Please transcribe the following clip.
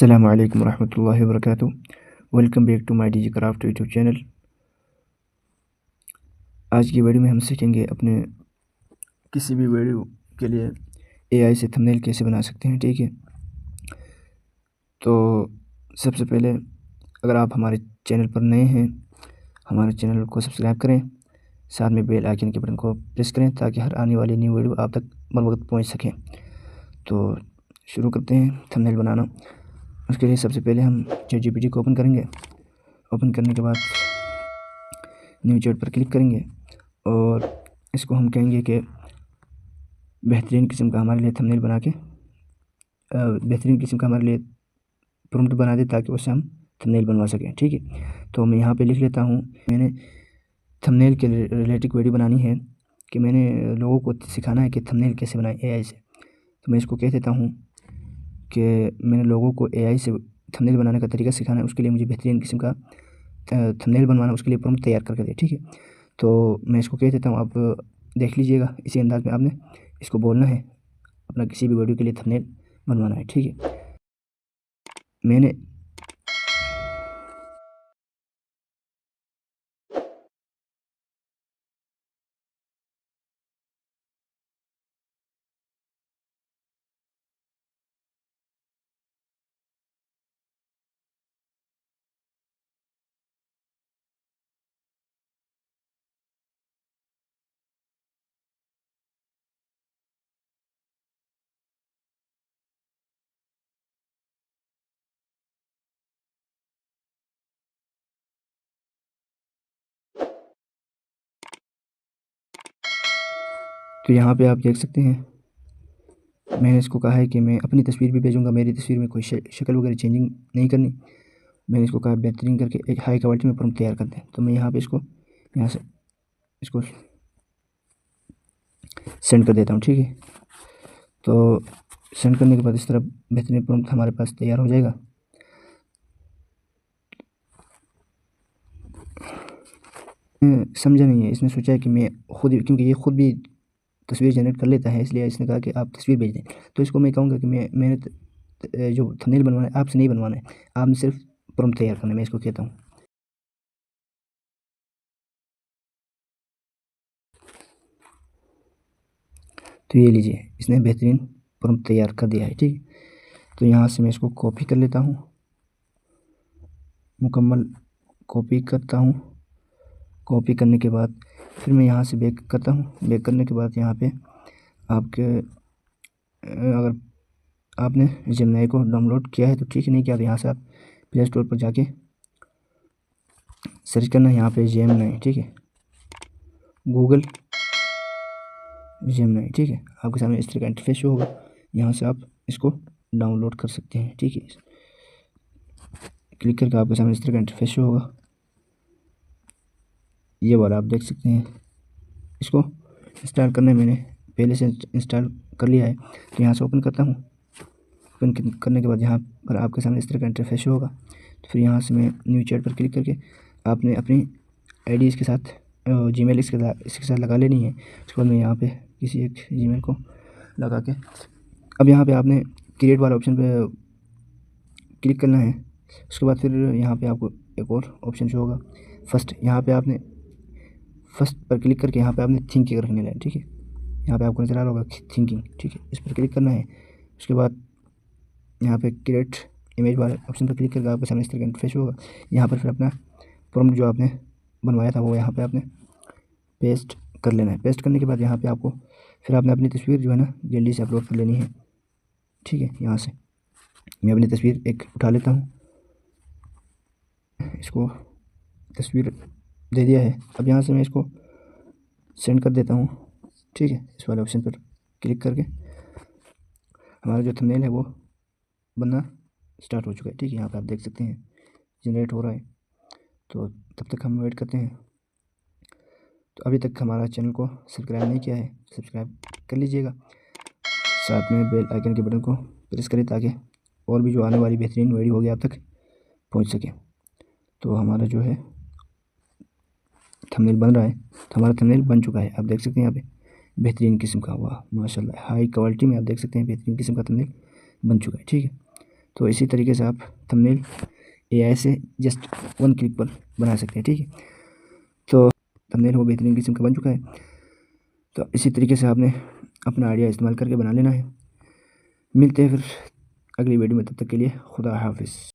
अस्सलामु अलैकुम रहमतुल्लाहि व बरकातुहू। Welcome back to my DG craft YouTube channel. आज की वीडियो में हम सीखेंगे अपने किसी भी वीडियो के लिए एआई से थंबनेल कैसे बना सकते हैं। ठीक है, तो सबसे पहले अगर आप हमारे चैनल पर नए हैं, हमारे चैनल को सब्सक्राइब करें, साथ में बेल आइकन के बटन को प्रेस करें ताकि हर आने वाली न्यू वीडियो आप तक बर वक्त पहुँच सकें। तो शुरू करते हैं थंबनेल बनाना। उसके लिए सबसे पहले हम ChatGPT को ओपन करेंगे। ओपन करने के बाद न्यू चैट पर क्लिक करेंगे और इसको हम कहेंगे कि बेहतरीन किस्म का हमारे लिए थंबनेल बना के बेहतरीन किस्म का हमारे लिए प्रॉम्प्ट बना दे ताकि उससे हम थंबनेल बनवा सकें। ठीक है, तो मैं यहाँ पे लिख लेता हूँ, मैंने थंबनेल के रिलेटेड वीडियो बनानी है कि मैंने लोगों को सिखाना है कि थंबनेल कैसे बनाएं एआई से। तो मैं इसको कह देता हूँ कि मैंने लोगों को एआई से थंबनेल बनाने का तरीका सिखाना है, उसके लिए मुझे बेहतरीन किस्म का थंबनेल बनवाना, उसके लिए प्रॉम्प्ट तैयार करके दे। ठीक है, तो मैं इसको कह देता हूँ, आप देख लीजिएगा इसी अंदाज में आपने इसको बोलना है, अपना किसी भी वीडियो के लिए थंबनेल बनवाना है। ठीक है, मैंने तो यहाँ पे आप देख सकते हैं मैंने इसको कहा है कि मैं अपनी तस्वीर भी भेजूँगा, मेरी तस्वीर में कोई शक्ल वगैरह चेंजिंग नहीं करनी। मैंने इसको कहा बेहतरीन करके एक हाई क्वालिटी में प्रॉम्प्ट तैयार कर दें। तो मैं यहाँ पे इसको यहाँ से इसको सेंड कर देता हूँ। ठीक है, तो सेंड करने के बाद इस तरह बेहतरीन प्रॉम्प्ट हमारे पास तैयार हो जाएगा। समझा नहीं है, इसने सोचा है कि मैं खुद, क्योंकि ये खुद भी तस्वीर जनरेट कर लेता है, इसलिए इसने कहा कि आप तस्वीर भेज दें। तो इसको मैं कहूँगा कि मैंने जो थंबनेल बनवाना है आपसे नहीं बनवाना है, आपने सिर्फ प्रॉम्प्ट तैयार करना है, मैं इसको कहता हूँ। तो ये लीजिए, इसने बेहतरीन प्रॉम्प्ट तैयार कर दिया है। ठीक है, तो यहाँ से मैं इसको कॉपी कर लेता हूँ, मुकम्मल कॉपी करता हूँ। कॉपी करने के बाद फिर मैं यहाँ से बैक करता हूँ। बैक करने के बाद यहाँ पे आपके अगर आपने जेमिनी को डाउनलोड किया है तो ठीक है, नहीं किया तो यहाँ से आप प्ले स्टोर पर जाके सर्च करना है यहाँ पे जेमिनी। ठीक है, गूगल जेमिनी। ठीक है, आपके सामने इस तरह का इंटरफेस होगा, यहाँ से आप इसको डाउनलोड कर सकते हैं। ठीक है, क्लिक करके आपके सामने इस तरह का इंटरफेस होगा, ये वाला आप देख सकते हैं। इसको इंस्टॉल करने मैंने पहले से इंस्टॉल कर लिया है, तो यहाँ से ओपन करता हूँ। ओपन करने के बाद यहाँ पर आपके सामने इस तरह का इंटरफेस होगा। तो फिर यहाँ से मैं न्यू चैट पर क्लिक करके आपने अपनी आईडी इसके साथ जीमेल इसके साथ लगा लेनी है। उसके बाद मैं यहाँ पे किसी एक जीमेल को लगा के अब यहाँ पे आपने क्रिएट वाला ऑप्शन पे क्लिक करना है। उसके बाद फिर यहाँ पे आपको एक और ऑप्शन जो होगा फर्स्ट, यहाँ पे आपने फर्स्ट पर क्लिक करके यहाँ पे आपने थिंकिंग रखने है। ठीक है, यहाँ पे आपको नजर आ रहा होगा थिंकिंग। ठीक है, इस पर क्लिक करना है। उसके बाद यहाँ पे क्रिएट इमेज वाले ऑप्शन पर क्लिक करके आपके सामने इस तरह का इंटरफेस होगा। यहाँ पर फिर अपना प्रॉम्प्ट जो आपने बनवाया था वो यहाँ पे आपने पेस्ट कर लेना है। पेस्ट करने के बाद यहाँ पे आपको फिर आपने अपनी तस्वीर जो है ना जल्दी से अपलोड कर लेनी है। ठीक है, यहाँ से मैं अपनी तस्वीर एक उठा लेता हूँ, इसको तस्वीर दे दिया है। अब यहाँ से मैं इसको सेंड कर देता हूँ। ठीक है, इस वाले ऑप्शन पर क्लिक करके हमारा जो थंबनेल है वो बनना स्टार्ट हो चुका है। ठीक है, यहाँ पे आप देख सकते हैं जनरेट हो रहा है। तो तब तक हम वेट करते हैं। तो अभी तक हमारा चैनल को सब्सक्राइब नहीं किया है, सब्सक्राइब कर लीजिएगा, साथ में बेल आइकन के बटन को प्रेस करें ताकि और भी जो आने वाली बेहतरीन वीडियो होगी आप तक पहुंच सके। तो हमारा जो है थंबनेल बन रहा है, तो हमारा थंबनेल बन चुका है। आप देख सकते हैं यहाँ पे बेहतरीन किस्म का, वाह माशाल्लाह, हाई क्वालिटी में आप देख सकते हैं बेहतरीन किस्म का थंबनेल बन चुका है। ठीक है, तो इसी तरीके से आप थंबनेल एआई से जस्ट 1 क्लिक पर बना सकते हैं। ठीक है, तो थंबनेल वो बेहतरीन किस्म का बन चुका है। तो इसी तरीके से आपने अपना आइडिया इस्तेमाल करके बना लेना है। मिलते हैं फिर अगली वीडियो में, तब तक के लिए खुदा हाफिज़।